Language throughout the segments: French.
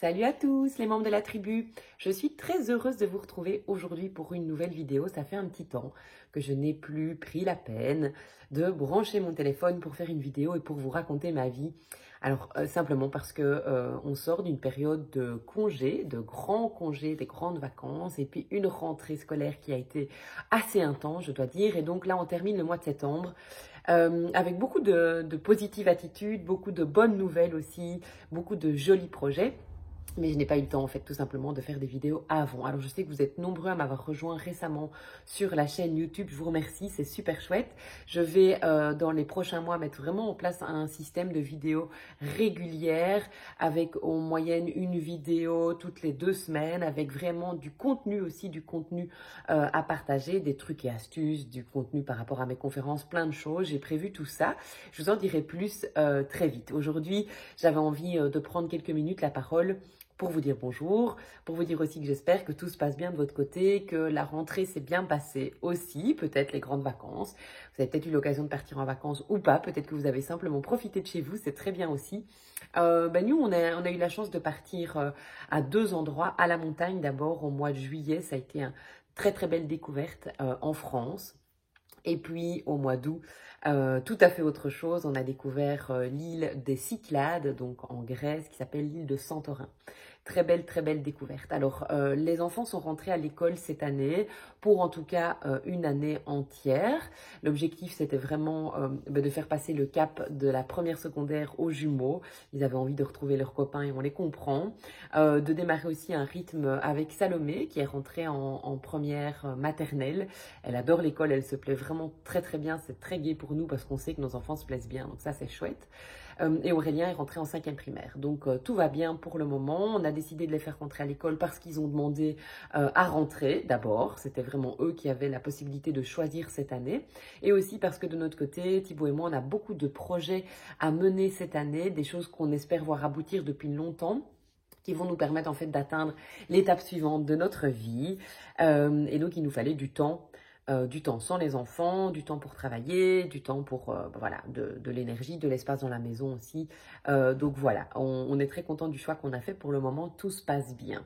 Salut à tous les membres de la tribu, je suis très heureuse de vous retrouver aujourd'hui pour une nouvelle vidéo. Ça fait un petit temps que je n'ai plus pris la peine de brancher mon téléphone pour faire une vidéo et pour vous raconter ma vie. Alors simplement parce que on sort d'une période de congés, de grands congés, des grandes vacances et puis une rentrée scolaire qui a été assez intense je dois dire. Et donc là on termine le mois de septembre. Avec beaucoup de positive attitude, beaucoup de bonnes nouvelles aussi, beaucoup de jolis projets. Mais je n'ai pas eu le temps, en fait, tout simplement, de faire des vidéos avant. Alors, je sais que vous êtes nombreux à m'avoir rejoint récemment sur la chaîne YouTube. Je vous remercie, c'est super chouette. Je vais, dans les prochains mois, mettre vraiment en place un système de vidéos régulières avec en moyenne une vidéo toutes les 2 semaines, avec vraiment du contenu aussi, du contenu à partager, des trucs et astuces, du contenu par rapport à mes conférences, plein de choses. J'ai prévu tout ça. Je vous en dirai plus très vite. Aujourd'hui, j'avais envie de prendre quelques minutes la parole pour vous dire bonjour, pour vous dire aussi que j'espère que tout se passe bien de votre côté, que la rentrée s'est bien passée aussi, peut-être les grandes vacances. Vous avez peut-être eu l'occasion de partir en vacances ou pas, peut-être que vous avez simplement profité de chez vous, c'est très bien aussi. Nous, on a eu la chance de partir à 2 endroits, à la montagne d'abord au mois de juillet, ça a été une très très belle découverte en France. Et puis au mois d'août, tout à fait autre chose, on a découvert l'île des Cyclades, donc en Grèce, qui s'appelle l'île de Santorin. Très belle découverte. Alors, les enfants sont rentrés à l'école cette année, pour en tout cas une année entière. L'objectif, c'était vraiment de faire passer le cap de la première secondaire aux jumeaux. Ils avaient envie de retrouver leurs copains et on les comprend. De démarrer aussi un rythme avec Salomé, qui est rentrée en première maternelle. Elle adore l'école, elle se plaît vraiment très bien. C'est très gai pour nous parce qu'on sait que nos enfants se plaisent bien, donc ça c'est chouette. Et Aurélien est rentré en 5e primaire. Donc tout va bien pour le moment. On a décidé de les faire rentrer à l'école parce qu'ils ont demandé à rentrer d'abord. C'était vraiment eux qui avaient la possibilité de choisir cette année. Et aussi parce que de notre côté, Thibaut et moi, on a beaucoup de projets à mener cette année, des choses qu'on espère voir aboutir depuis longtemps, qui vont nous permettre en fait d'atteindre l'étape suivante de notre vie. Et donc il nous fallait du temps sans les enfants, du temps pour travailler, du temps pour voilà, de l'énergie, de l'espace dans la maison aussi. Donc voilà, on est très content du choix qu'on a fait. Pour le moment, tout se passe bien.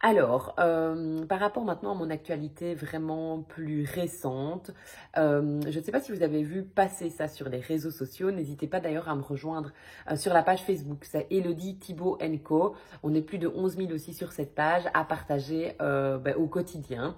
Alors, par rapport maintenant à mon actualité vraiment plus récente, je ne sais pas si vous avez vu passer ça sur les réseaux sociaux. N'hésitez pas d'ailleurs à me rejoindre sur la page Facebook. C'est Elodie Thibaut & Co. On est plus de 11 000 aussi sur cette page à partager au quotidien.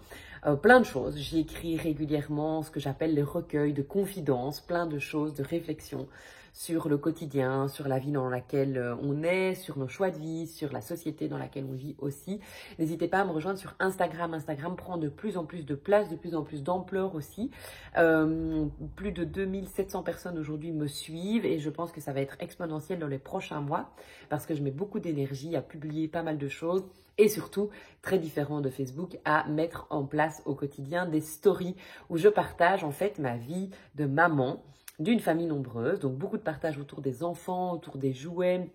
Plein de choses. J'y écris régulièrement ce que j'appelle les recueils de confidences, plein de choses, de réflexions sur le quotidien, sur la vie dans laquelle on est, sur nos choix de vie, sur la société dans laquelle on vit aussi. N'hésitez pas à me rejoindre sur Instagram. Instagram prend de plus en plus de place, de plus en plus d'ampleur aussi. Plus de 2700 personnes aujourd'hui me suivent et je pense que ça va être exponentiel dans les prochains mois parce que je mets beaucoup d'énergie à publier pas mal de choses et surtout, très différent de Facebook, à mettre en place au quotidien des stories où je partage en fait ma vie de maman d'une famille nombreuse, donc beaucoup de partage autour des enfants, autour des jouets,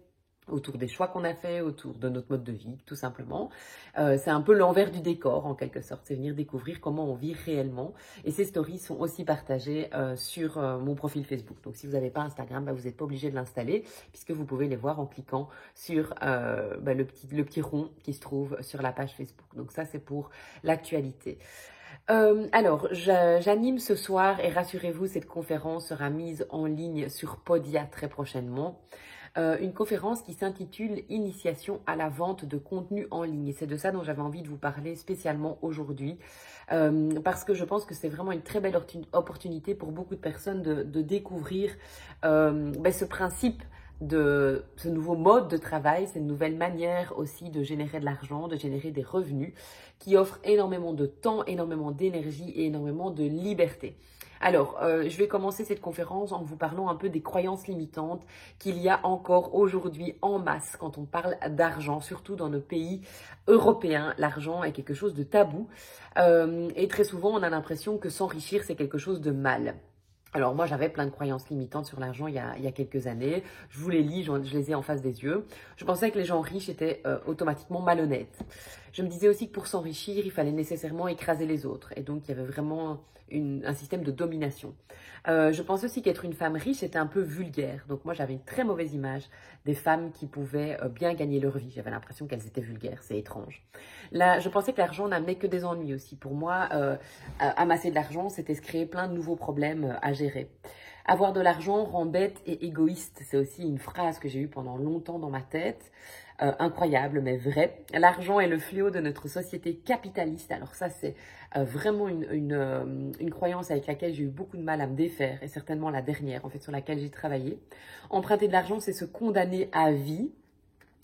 autour des choix qu'on a fait, autour de notre mode de vie, tout simplement. C'est un peu l'envers du décor, en quelque sorte. C'est venir découvrir comment on vit réellement. Et ces stories sont aussi partagées sur mon profil Facebook. Donc, si vous n'avez pas Instagram, vous n'êtes pas obligé de l'installer, puisque vous pouvez les voir en cliquant sur le petit rond qui se trouve sur la page Facebook. Donc, ça, c'est pour l'actualité. Alors, j'anime ce soir et rassurez-vous, cette conférence sera mise en ligne sur Podia très prochainement. Une conférence qui s'intitule « Initiation à la vente de contenu en ligne ». Et c'est de ça dont j'avais envie de vous parler spécialement aujourd'hui parce que je pense que c'est vraiment une très belle opportunité pour beaucoup de personnes de découvrir ce principe de ce nouveau mode de travail, cette nouvelle manière aussi de générer de l'argent, de générer des revenus qui offre énormément de temps, énormément d'énergie et énormément de liberté. Alors, je vais commencer cette conférence en vous parlant un peu des croyances limitantes qu'il y a encore aujourd'hui en masse quand on parle d'argent, surtout dans nos pays européens. L'argent est quelque chose de tabou et très souvent on a l'impression que s'enrichir c'est quelque chose de mal. Alors moi, j'avais plein de croyances limitantes sur l'argent il y a quelques années. Je vous les lis, je les ai en face des yeux. Je pensais que les gens riches étaient automatiquement malhonnêtes. Je me disais aussi que pour s'enrichir, il fallait nécessairement écraser les autres. Et donc, il y avait vraiment un système de domination. Je pense aussi qu'être une femme riche était un peu vulgaire. Donc moi, j'avais une très mauvaise image des femmes qui pouvaient bien gagner leur vie. J'avais l'impression qu'elles étaient vulgaires, c'est étrange. Là, je pensais que l'argent n'amenait que des ennuis aussi. Pour moi, amasser de l'argent, c'était se créer plein de nouveaux problèmes à gérer. Avoir de l'argent rend bête et égoïste. C'est aussi une phrase que j'ai eue pendant longtemps dans ma tête. Incroyable, mais vrai. L'argent est le fléau de notre société capitaliste. Alors ça, c'est vraiment une croyance avec laquelle j'ai eu beaucoup de mal à me défaire, et certainement la dernière, en fait, sur laquelle j'ai travaillé. Emprunter de l'argent, c'est se condamner à vie.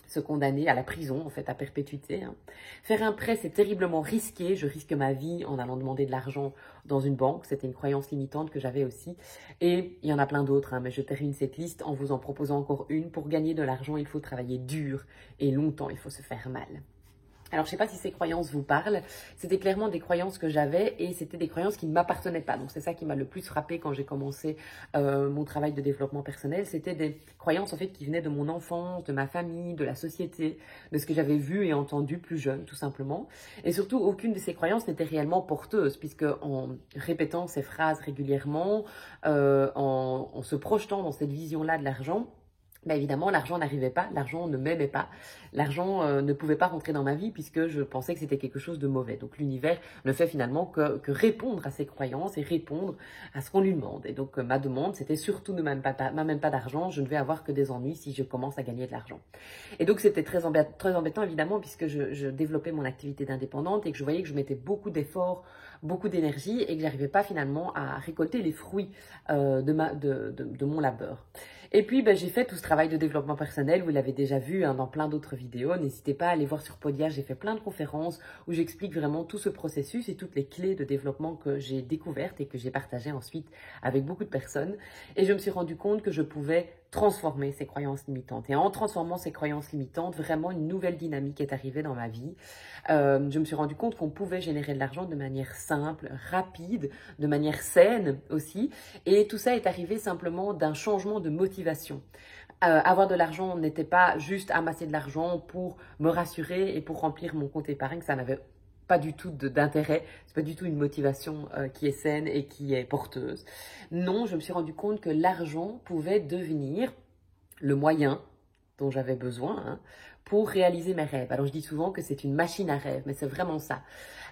Se condamner à la prison, en fait, à perpétuité. Hein. Faire un prêt, c'est terriblement risqué. Je risque ma vie en allant demander de l'argent dans une banque. C'était une croyance limitante que j'avais aussi. Et il y en a plein d'autres, hein, mais je termine cette liste en vous en proposant encore une. Pour gagner de l'argent, il faut travailler dur et longtemps. Il faut se faire mal. Alors, je ne sais pas si ces croyances vous parlent. C'était clairement des croyances que j'avais et c'était des croyances qui ne m'appartenaient pas. Donc, c'est ça qui m'a le plus frappé quand j'ai commencé mon travail de développement personnel. C'était des croyances, en fait, qui venaient de mon enfance, de ma famille, de la société, de ce que j'avais vu et entendu plus jeune, tout simplement. Et surtout, aucune de ces croyances n'était réellement porteuse, puisque en répétant ces phrases régulièrement, en se projetant dans cette vision-là de l'argent, ben évidemment, l'argent n'arrivait pas, l'argent ne m'aimait pas, l'argent ne pouvait pas rentrer dans ma vie puisque je pensais que c'était quelque chose de mauvais. Donc l'univers ne fait finalement que répondre à ses croyances et répondre à ce qu'on lui demande. Et donc ma demande, c'était surtout ne m'amène pas d'argent, je ne vais avoir que des ennuis si je commence à gagner de l'argent. Et donc c'était très embêtant évidemment puisque je développais mon activité d'indépendante et que je voyais que je mettais beaucoup d'efforts, beaucoup d'énergie et que j'arrivais pas finalement à récolter les fruits de mon labeur. Et puis, j'ai fait tout ce travail de développement personnel, vous l'avez déjà vu dans plein d'autres vidéos. N'hésitez pas à aller voir sur Podia, j'ai fait plein de conférences où j'explique vraiment tout ce processus et toutes les clés de développement que j'ai découvertes et que j'ai partagées ensuite avec beaucoup de personnes. Et je me suis rendu compte que je pouvais transformer ces croyances limitantes. Et en transformant ces croyances limitantes, vraiment une nouvelle dynamique est arrivée dans ma vie. Je me suis rendu compte qu'on pouvait générer de l'argent de manière simple, rapide, de manière saine aussi. Et tout ça est arrivé simplement d'un changement de motivation. Avoir de l'argent n'était pas juste amasser de l'argent pour me rassurer et pour remplir mon compte épargne. Ça n'avait pas du tout d'intérêt, c'est pas du tout une motivation qui est saine et qui est porteuse. Non, je me suis rendu compte que l'argent pouvait devenir le moyen dont j'avais besoin pour réaliser mes rêves. Alors je dis souvent que c'est une machine à rêves, mais c'est vraiment ça.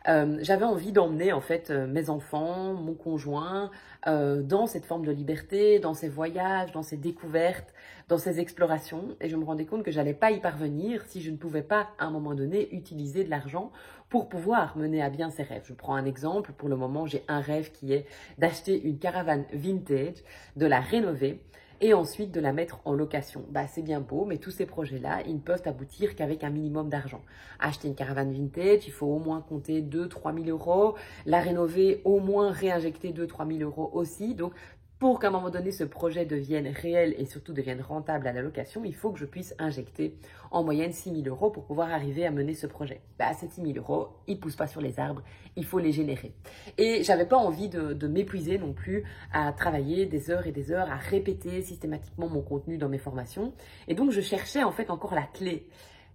J'avais envie d'emmener en fait mes enfants, mon conjoint, dans cette forme de liberté, dans ces voyages, dans ces découvertes, dans ces explorations. Et je me rendais compte que j'allais pas y parvenir si je ne pouvais pas, à un moment donné, utiliser de l'argent pour pouvoir mener à bien ces rêves. Je prends un exemple. Pour le moment, j'ai un rêve qui est d'acheter une caravane vintage, de la rénover et ensuite de la mettre en location. C'est bien beau, mais tous ces projets-là, ils ne peuvent aboutir qu'avec un minimum d'argent. Acheter une caravane vintage, il faut au moins compter 2 000 à 3 000 euros. La rénover, au moins réinjecter 2 000 à 3 000 euros aussi. Donc, pour qu'à un moment donné, ce projet devienne réel et surtout devienne rentable à la location, il faut que je puisse injecter en moyenne 6 000 euros pour pouvoir arriver à mener ce projet. Ces 6 000 euros, ils ne poussent pas sur les arbres, il faut les générer. Et j'avais pas envie de m'épuiser non plus à travailler des heures et des heures, à répéter systématiquement mon contenu dans mes formations. Et donc, je cherchais en fait encore la clé,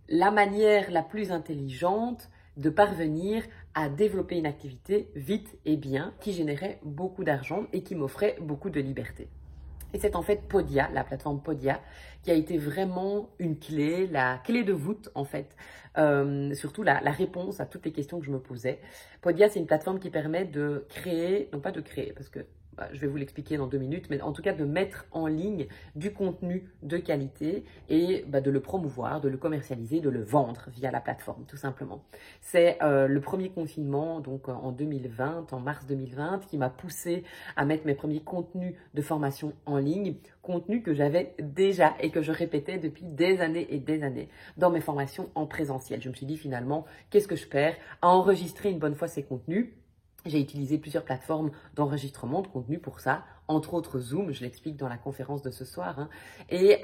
la manière la plus intelligente de parvenir à développer une activité vite et bien qui générait beaucoup d'argent et qui m'offrait beaucoup de liberté. Et c'est en fait Podia, la plateforme Podia, qui a été vraiment une clé, la clé de voûte en fait, surtout la réponse à toutes les questions que je me posais. Podia, c'est une plateforme qui permet de créer, non pas de créer, parce que je vais vous l'expliquer dans 2 minutes, mais en tout cas de mettre en ligne du contenu de qualité et de le promouvoir, de le commercialiser, de le vendre via la plateforme, tout simplement. C'est le premier confinement, donc en 2020, en mars 2020, qui m'a poussé à mettre mes premiers contenus de formation en ligne, contenus que j'avais déjà et que je répétais depuis des années et des années dans mes formations en présentiel. Je me suis dit finalement, qu'est-ce que je perds à enregistrer une bonne fois ces contenus? J'ai utilisé plusieurs plateformes d'enregistrement de contenu pour ça, entre autres Zoom, je l'explique dans la conférence de ce soir. Et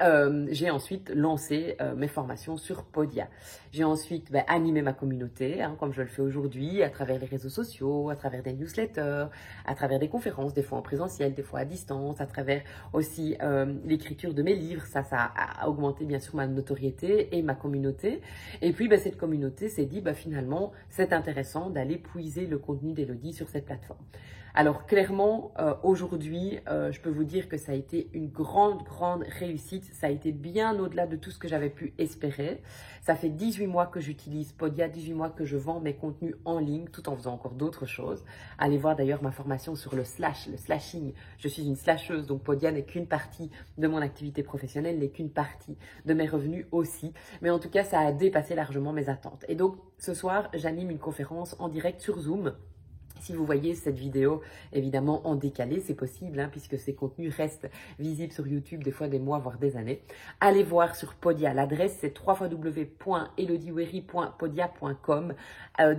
j'ai ensuite lancé mes formations sur Podia. J'ai ensuite animé ma communauté, comme je le fais aujourd'hui, à travers les réseaux sociaux, à travers des newsletters, à travers des conférences, des fois en présentiel, des fois à distance, à travers aussi l'écriture de mes livres. Ça a augmenté bien sûr ma notoriété et ma communauté. Et puis cette communauté s'est dit finalement, c'est intéressant d'aller puiser le contenu d'Elodie sur cette plateforme. Alors clairement, aujourd'hui, je peux vous dire que ça a été une grande réussite. Ça a été bien au-delà de tout ce que j'avais pu espérer. Ça fait 18 mois que j'utilise Podia, 18 mois que je vends mes contenus en ligne tout en faisant encore d'autres choses. Allez voir d'ailleurs ma formation sur le slashing. Je suis une slasheuse, donc Podia n'est qu'une partie de mon activité professionnelle, n'est qu'une partie de mes revenus aussi. Mais en tout cas, ça a dépassé largement mes attentes. Et donc, ce soir, j'anime une conférence en direct sur Zoom. Si vous voyez cette vidéo, évidemment en décalé, c'est possible, hein, puisque ces contenus restent visibles sur YouTube des fois des mois, voire des années. Allez voir sur Podia. L'adresse, c'est www.elodiewery.podia.com.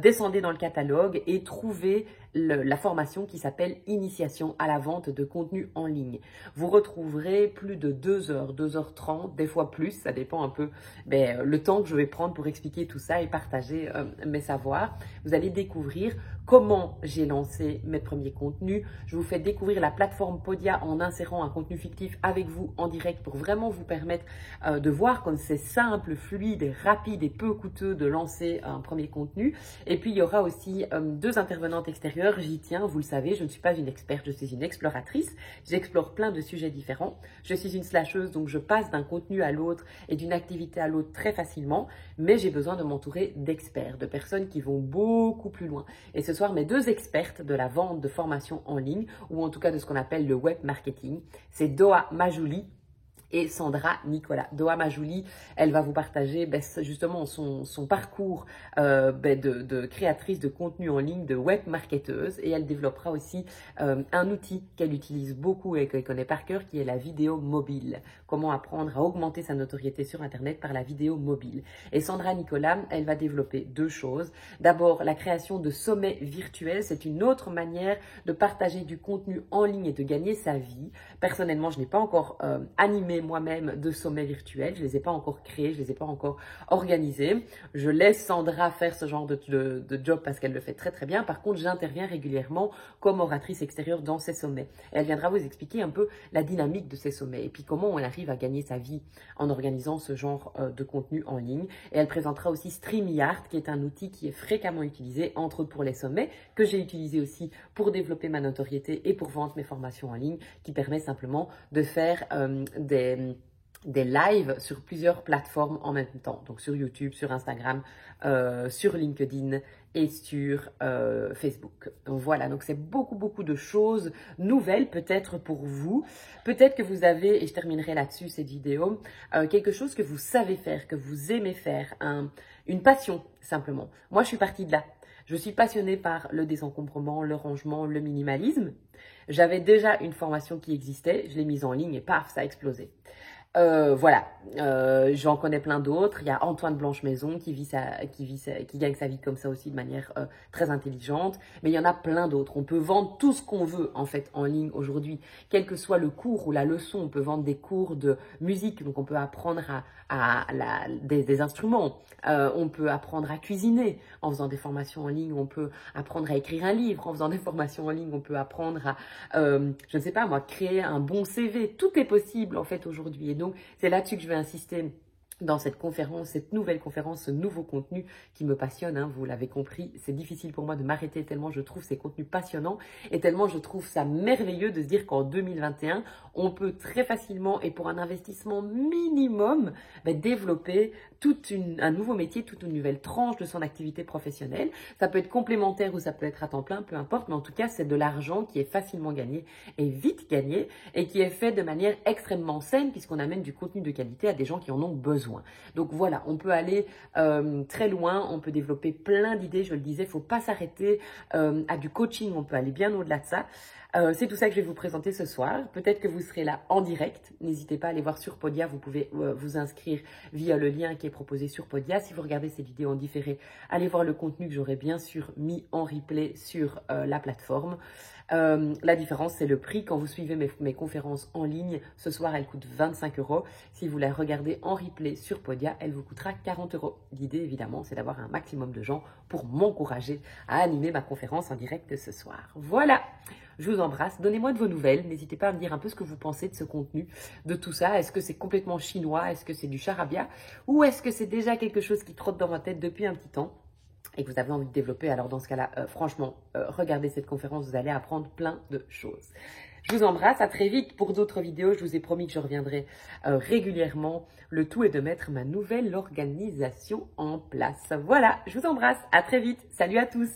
Descendez dans le catalogue et trouvez la formation qui s'appelle Initiation à la vente de contenu en ligne. Vous retrouverez plus de 2 heures, 2h30, des fois plus, ça dépend un peu le temps que je vais prendre pour expliquer tout ça et partager mes savoirs. Vous allez découvrir comment j'ai lancé mes premiers contenus. Je vous fais découvrir la plateforme Podia en insérant un contenu fictif avec vous en direct pour vraiment vous permettre de voir comme c'est simple, fluide, rapide et peu coûteux de lancer un premier contenu. Et puis, il y aura aussi 2 intervenantes extérieures. J'y tiens, vous le savez, je ne suis pas une experte, je suis une exploratrice. J'explore plein de sujets différents. Je suis une slasheuse, donc je passe d'un contenu à l'autre et d'une activité à l'autre très facilement. Mais j'ai besoin de m'entourer d'experts, de personnes qui vont beaucoup plus loin. Et ce soir, mes 2 expertes de la vente de formation en ligne, ou en tout cas de ce qu'on appelle le web marketing, c'est Doha Majouli et Sandra Nicolas. Doha Majouli, elle va vous partager justement son parcours de créatrice de contenu en ligne, de web marketeuse, et elle développera aussi un outil qu'elle utilise beaucoup et qu'elle connaît par cœur, qui est la vidéo mobile. Comment apprendre à augmenter sa notoriété sur Internet par la vidéo mobile. Et Sandra Nicolas, elle va développer 2 choses. D'abord, la création de sommets virtuels. C'est une autre manière de partager du contenu en ligne et de gagner sa vie. Personnellement, je n'ai pas encore animé moi-même de sommets virtuels. Je ne les ai pas encore créés, je ne les ai pas encore organisés. Je laisse Sandra faire ce genre de job parce qu'elle le fait très très bien. Par contre, j'interviens régulièrement comme oratrice extérieure dans ces sommets. Et elle viendra vous expliquer un peu la dynamique de ces sommets et puis comment on arrive à gagner sa vie en organisant ce genre de contenu en ligne. Et elle présentera aussi StreamYard, qui est un outil qui est fréquemment utilisé, entre autres pour les sommets, que j'ai utilisé aussi pour développer ma notoriété et pour vendre mes formations en ligne, qui permet simplement de faire des lives sur plusieurs plateformes en même temps. Donc sur YouTube, sur Instagram, sur LinkedIn et sur Facebook. Donc voilà, donc c'est beaucoup de choses nouvelles peut-être pour vous. Peut-être que vous avez, et je terminerai là-dessus cette vidéo, quelque chose que vous savez faire, que vous aimez faire, une passion simplement. Moi, je suis partie de là. Je suis passionnée par le désencombrement, le rangement, le minimalisme. J'avais déjà une formation qui existait, je l'ai mise en ligne et paf, ça a explosé. Voilà, j'en connais plein d'autres. Il y a Antoine Blanche-Maison qui gagne sa vie comme ça aussi de manière très intelligente. Mais il y en a plein d'autres. On peut vendre tout ce qu'on veut en fait en ligne aujourd'hui, quel que soit le cours ou la leçon. On peut vendre des cours de musique, donc on peut apprendre des instruments. On peut apprendre à cuisiner en faisant des formations en ligne. On peut apprendre à écrire un livre en faisant des formations en ligne. On peut apprendre à, je ne sais pas moi, créer un bon CV. Tout est possible en fait aujourd'hui. Et donc, c'est là-dessus que je vais insister dans cette conférence, cette nouvelle conférence, ce nouveau contenu qui me passionne, hein, vous l'avez compris. C'est difficile pour moi de m'arrêter tellement je trouve ces contenus passionnants et tellement je trouve ça merveilleux de se dire qu'en 2021, on peut très facilement et pour un investissement minimum développer un nouveau métier, toute une nouvelle tranche de son activité professionnelle. Ça peut être complémentaire ou ça peut être à temps plein, peu importe, mais en tout cas, c'est de l'argent qui est facilement gagné et vite gagné et qui est fait de manière extrêmement saine puisqu'on amène du contenu de qualité à des gens qui en ont besoin. Donc voilà, on peut aller très loin, on peut développer plein d'idées, je le disais, il ne faut pas s'arrêter à du coaching, on peut aller bien au-delà de ça. C'est tout ça que je vais vous présenter ce soir. Peut-être que vous serez là en direct. N'hésitez pas à aller voir sur Podia. Vous pouvez vous inscrire via le lien qui est proposé sur Podia. Si vous regardez ces vidéos en différé, allez voir le contenu que j'aurai bien sûr mis en replay sur la plateforme. La différence, c'est le prix. Quand vous suivez mes conférences en ligne, ce soir, elle coûte 25 €. Si vous la regardez en replay sur Podia, elle vous coûtera 40 €. L'idée, évidemment, c'est d'avoir un maximum de gens pour m'encourager à animer ma conférence en direct ce soir. Voilà! Je vous embrasse. Donnez-moi de vos nouvelles. N'hésitez pas à me dire un peu ce que vous pensez de ce contenu, de tout ça. Est-ce que c'est complètement chinois? Est-ce que c'est du charabia? Ou est-ce que c'est déjà quelque chose qui trotte dans ma tête depuis un petit temps? et que vous avez envie de développer, alors dans ce cas-là, franchement, regardez cette conférence, vous allez apprendre plein de choses. Je vous embrasse, à très vite pour d'autres vidéos. Je vous ai promis que je reviendrai régulièrement. Le tout est de mettre ma nouvelle organisation en place. Voilà, je vous embrasse, à très vite. Salut à tous.